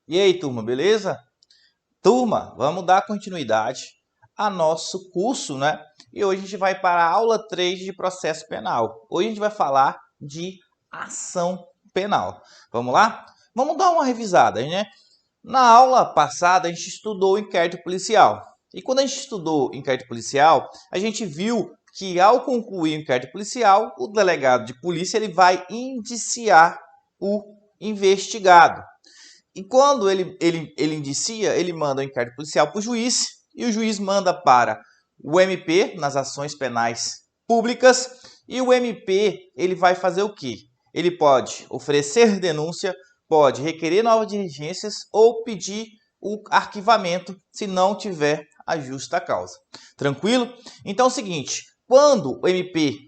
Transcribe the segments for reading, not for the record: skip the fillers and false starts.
E aí, turma, beleza? Turma, vamos dar continuidade a nosso curso, né? E hoje a gente vai para a aula 3 de processo penal. Hoje a gente vai falar de ação penal. Vamos lá? Vamos dar uma revisada, né? Na aula passada a gente estudou o inquérito policial. E quando a gente estudou o inquérito policial, a gente viu que ao concluir o inquérito policial, o delegado de polícia ele vai indiciar o investigado. E quando ele indicia, ele manda o inquérito policial para o juiz e o juiz manda para o MP, nas ações penais públicas, e o MP ele vai fazer o quê? Ele pode oferecer denúncia, pode requerer novas diligências ou pedir o arquivamento se não tiver a justa causa. Tranquilo? Então é o seguinte, quando o MP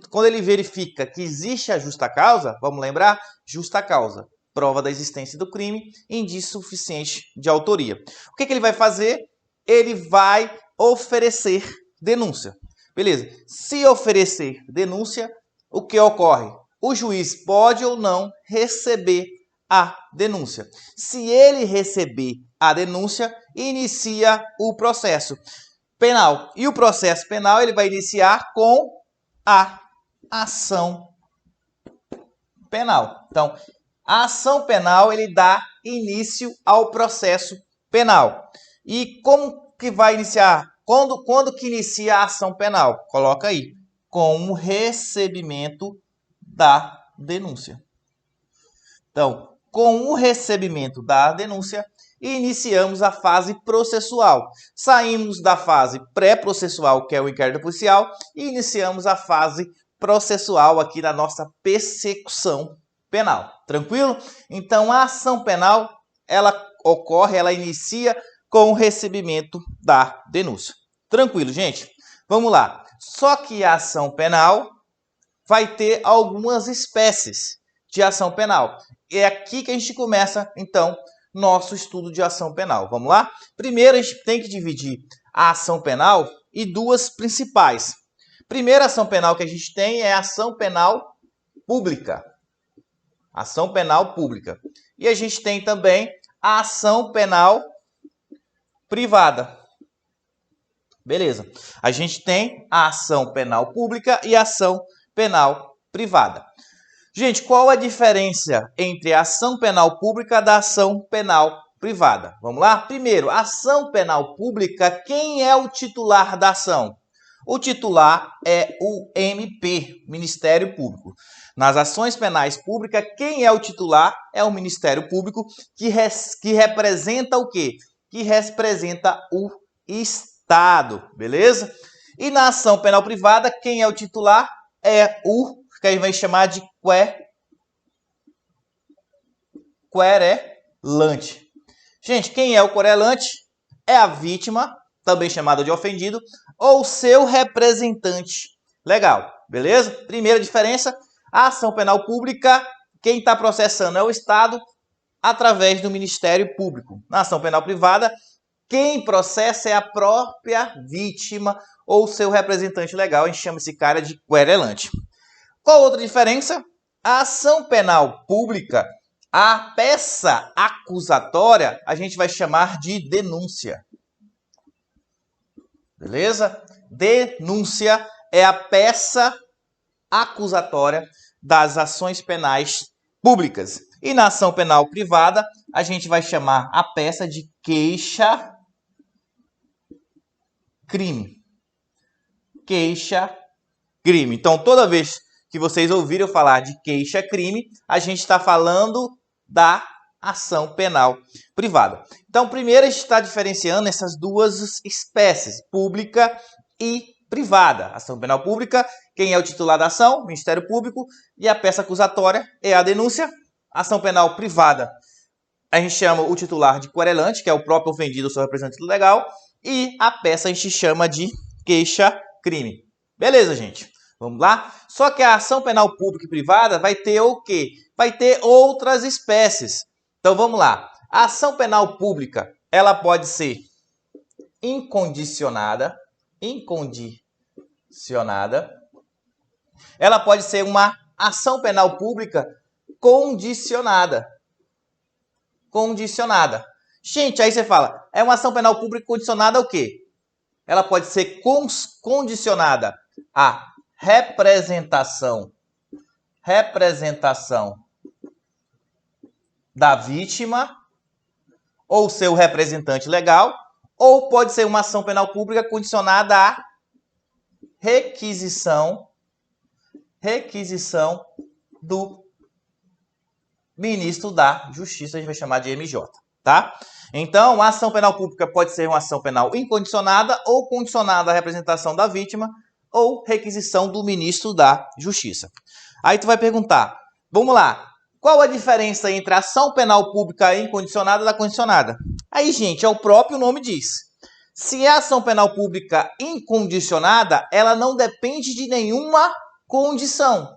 quando ele verifica que existe a justa causa, vamos lembrar? Justa causa, prova da existência do crime, indício suficiente de autoria. O que ele vai fazer? Ele vai oferecer denúncia. Beleza? Se oferecer denúncia, o que ocorre? O juiz pode ou não receber a denúncia. Se ele receber a denúncia, inicia o processo penal. E o processo penal ele vai iniciar com a ação penal. Então, a ação penal ele dá início ao processo penal. E como que vai iniciar? Quando que inicia a ação penal? Coloca aí, com o recebimento da denúncia. Então, com o recebimento da denúncia, iniciamos a fase processual. Saímos da fase pré-processual, que é o inquérito policial, e iniciamos a fase processual aqui na nossa persecução penal. Tranquilo? Então, a ação penal, ela inicia com o recebimento da denúncia. Tranquilo, gente? Vamos lá. Só que a ação penal vai ter algumas espécies de ação penal. É aqui que a gente começa, então, nosso estudo de ação penal. Vamos lá? Primeiro, a gente tem que dividir a ação penal em duas principais. Primeira ação penal que a gente tem é a ação penal pública. Ação penal pública. E a gente tem também a ação penal privada. Beleza. A gente tem a ação penal pública e a ação penal privada. Gente, qual a diferença entre a ação penal pública da ação penal privada? Vamos lá? Primeiro, a ação penal pública, quem é o titular da ação? O titular é o MP, Ministério Público. Nas ações penais públicas, quem é o titular é o Ministério Público, que representa o quê? Que representa o Estado, beleza? E na ação penal privada, quem é o titular é o que a gente vai chamar de querelante. Gente, quem é o querelante? É a vítima, também chamada de ofendido, ou seu representante legal, beleza? Primeira diferença, a ação penal pública, quem está processando é o Estado através do Ministério Público. Na ação penal privada, quem processa é a própria vítima ou seu representante legal, a gente chama esse cara de querelante. Qual outra diferença? A ação penal pública, a peça acusatória, a gente vai chamar de denúncia. Beleza? Denúncia é a peça acusatória das ações penais públicas. E na ação penal privada, a gente vai chamar a peça de queixa-crime. Queixa-crime. Então, toda vez que vocês ouviram falar de queixa-crime, a gente está falando da ação penal privada. Então, primeiro a gente está diferenciando essas duas espécies, pública e privada. Ação penal pública, quem é o titular da ação? Ministério Público. E a peça acusatória é a denúncia. Ação penal privada, a gente chama o titular de querelante, que é o próprio ofendido, o seu representante legal. E a peça a gente chama de queixa-crime. Beleza, gente? Vamos lá? Só que a ação penal pública e privada vai ter o quê? Vai ter outras espécies. Então, vamos lá. A ação penal pública, ela pode ser incondicionada. Ela pode ser uma ação penal pública condicionada. incondicionada. Gente, aí você fala, é uma ação penal pública condicionada ao quê? Ela pode ser condicionada à representação da vítima ou seu representante legal, ou pode ser uma ação penal pública condicionada à requisição do ministro da Justiça, a gente vai chamar de MJ, tá? Então, a ação penal pública pode ser uma ação penal incondicionada ou condicionada à representação da vítima ou requisição do ministro da Justiça. Aí tu vai perguntar, vamos lá, qual a diferença entre a ação penal pública incondicionada e da condicionada? Aí, gente, é o próprio nome diz. Se é ação penal pública incondicionada, ela não depende de nenhuma condição.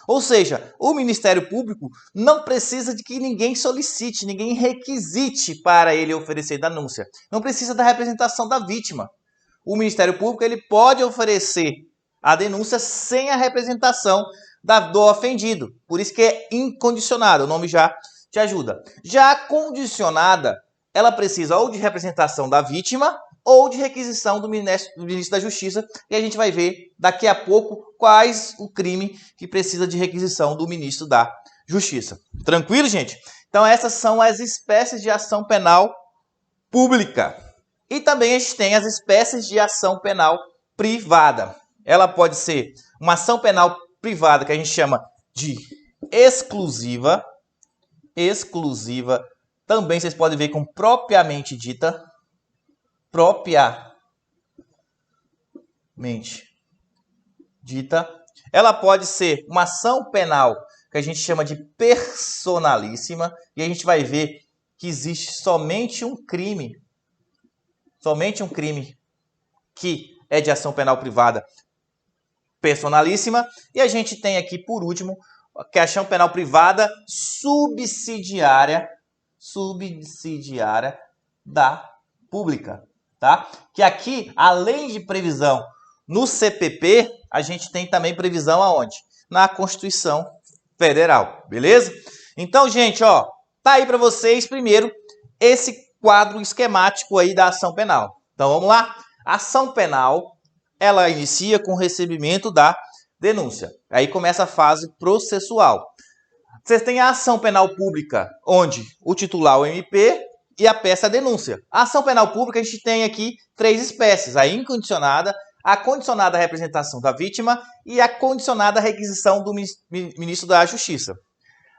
Ou seja, o Ministério Público não precisa de que ninguém solicite, ninguém requisite para ele oferecer denúncia. Não precisa da representação da vítima. O Ministério Público ele pode oferecer a denúncia sem a representação do ofendido. Por isso que é incondicionada, o nome já te ajuda. Já a condicionada, ela precisa ou de representação da vítima ou de requisição do ministro da Justiça, e a gente vai ver daqui a pouco quais o crime que precisa de requisição do ministro da Justiça. Tranquilo, gente? Então essas são as espécies de ação penal pública. E também a gente tem as espécies de ação penal privada. Ela pode ser uma ação penal privada que a gente chama de exclusiva. Exclusiva. Também vocês podem ver com propriamente dita. Propriamente dita. Ela pode ser uma ação penal que a gente chama de personalíssima. E a gente vai ver que existe somente um crime que é de ação penal privada personalíssima. E a gente tem aqui, por último, que é a ação penal privada subsidiária da pública, tá? Que aqui, além de previsão no CPP, a gente tem também previsão aonde? Na Constituição Federal, beleza? Então, gente, ó, tá aí para vocês primeiro esse quadro esquemático aí da ação penal. Então, vamos lá? A ação penal, ela inicia com o recebimento da denúncia. Aí começa a fase processual. Vocês têm a ação penal pública, onde o titular é o MP e a peça é a denúncia. A ação penal pública, a gente tem aqui 3 espécies. A incondicionada, a condicionada à representação da vítima e a condicionada à requisição do ministro da Justiça.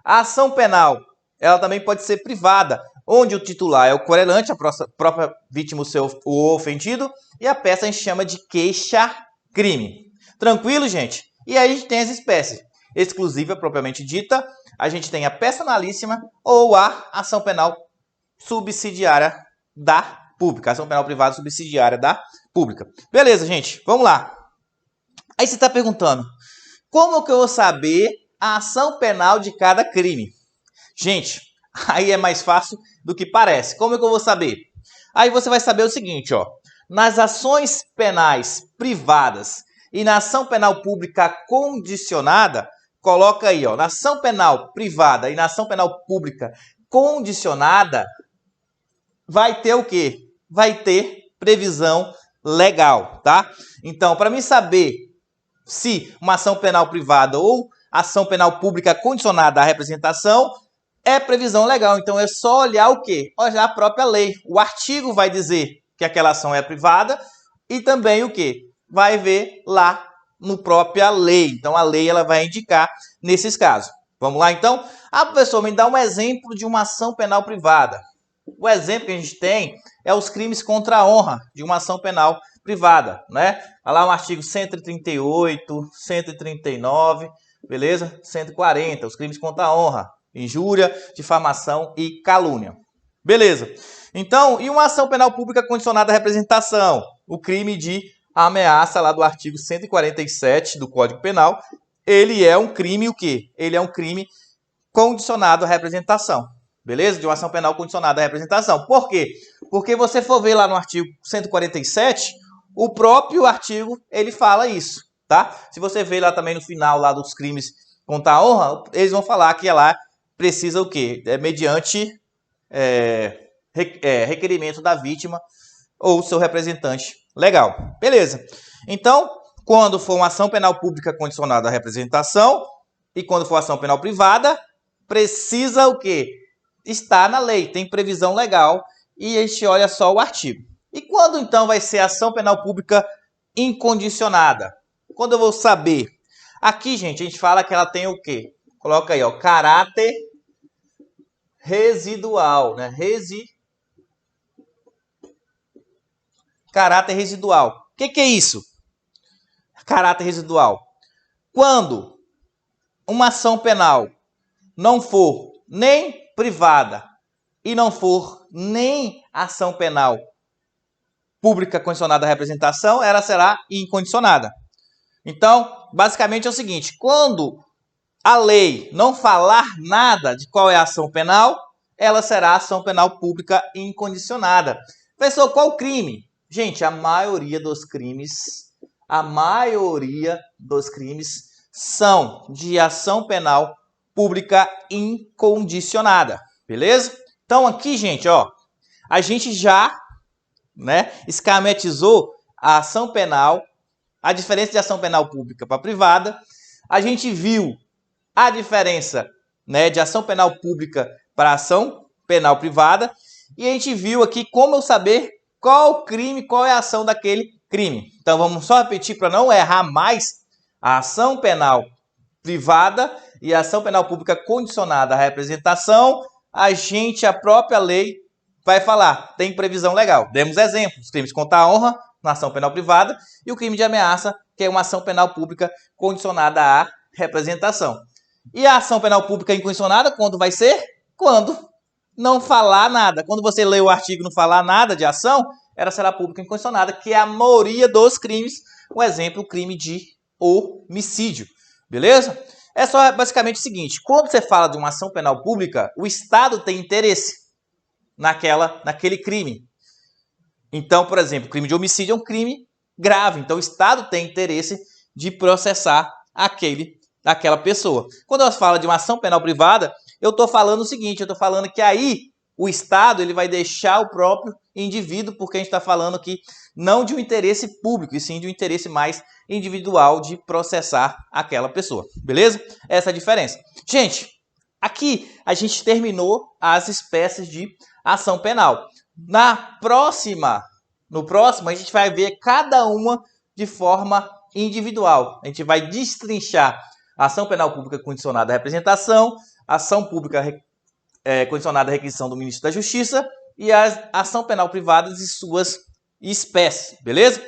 A ação penal, ela também pode ser privada, onde o titular é o querelante, a própria vítima, o ofendido, e a peça a gente chama de queixa-crime. Tranquilo, gente? E aí a gente tem as espécies. Exclusiva, propriamente dita, a gente tem a personalíssima ou a ação penal subsidiária da pública. Ação penal privada subsidiária da pública. Beleza, gente? Vamos lá. Aí você está perguntando, como que eu vou saber a ação penal de cada crime? Gente, aí é mais fácil do que parece. Como é que eu vou saber? Aí você vai saber o seguinte, ó. Nas ações penais privadas e na ação penal pública condicionada, coloca aí, ó. Na ação penal privada e na ação penal pública condicionada, vai ter o quê? Vai ter previsão legal, tá? Então, para mim saber se uma ação penal privada ou ação penal pública condicionada à representação é previsão legal. Então, é só olhar o quê? Olhar a própria lei. O artigo vai dizer que aquela ação é privada e também o quê? Vai ver lá no própria lei. Então, a lei ela vai indicar nesses casos. Vamos lá, então? A professora me dá um exemplo de uma ação penal privada. O exemplo que a gente tem é os crimes contra a honra de uma ação penal privada, né? Olha lá o artigo 138, 139, beleza? 140, os crimes contra a honra, injúria, difamação e calúnia. Beleza. Então, e uma ação penal pública condicionada à representação? O crime de ameaça lá do artigo 147 do Código Penal, ele é um crime o quê? Ele é um crime condicionado à representação. Beleza? De uma ação penal condicionada à representação. Por quê? Porque você for ver lá no artigo 147, o próprio artigo, ele fala isso, tá? Se você ver lá também no final lá dos crimes contra a honra, eles vão falar que lá precisa o quê? É mediante requerimento da vítima ou seu representante legal. Beleza. Então, quando for uma ação penal pública condicionada à representação e quando for ação penal privada, precisa o quê? Está na lei, tem previsão legal e a gente olha só o artigo. E quando então vai ser ação penal pública incondicionada? Quando eu vou saber? Aqui, gente, a gente fala que ela tem o quê? Coloca aí, ó, caráter residual, né? Caráter residual. O que é isso? Caráter residual. Quando uma ação penal não for nem privada e não for nem ação penal pública condicionada à representação, ela será incondicionada. Então, basicamente é o seguinte, quando a lei não falar nada de qual é a ação penal, ela será ação penal pública incondicionada. Professor, qual o crime? Gente, a maioria dos crimes são de ação penal pública incondicionada, beleza? Então aqui, gente, ó, a gente já, né, esquematizou a ação penal, a diferença de ação penal pública para privada. A gente viu a diferença, né, de ação penal pública para ação penal privada. E a gente viu aqui como eu saber qual crime, qual é a ação daquele crime. Então vamos só repetir para não errar mais. A ação penal privada e a ação penal pública condicionada à representação, a própria lei vai falar, tem previsão legal. Demos exemplos, crimes contra a honra na ação penal privada e o crime de ameaça, que é uma ação penal pública condicionada à representação. E a ação penal pública incondicionada, quando vai ser? Quando não falar nada. Quando você lê o artigo e não falar nada de ação, ela será pública incondicionada, que é a maioria dos crimes. Um exemplo, o crime de homicídio. Beleza? É só basicamente o seguinte, quando você fala de uma ação penal pública, o Estado tem interesse naquele crime. Então, por exemplo, o crime de homicídio é um crime grave. Então, o Estado tem interesse de processar aquela pessoa. Quando eu falo de uma ação penal privada, eu estou falando o seguinte, eu estou falando que aí o Estado ele vai deixar o próprio indivíduo, porque a gente está falando aqui não de um interesse público, e sim de um interesse mais individual de processar aquela pessoa. Beleza? Essa é a diferença. Gente, aqui a gente terminou as espécies de ação penal. No próximo a gente vai ver cada uma de forma individual. A gente vai destrinchar a ação penal pública condicionada à representação, ação pública condicionada à requisição do ministro da Justiça e a ação penal privada e suas espécies, beleza?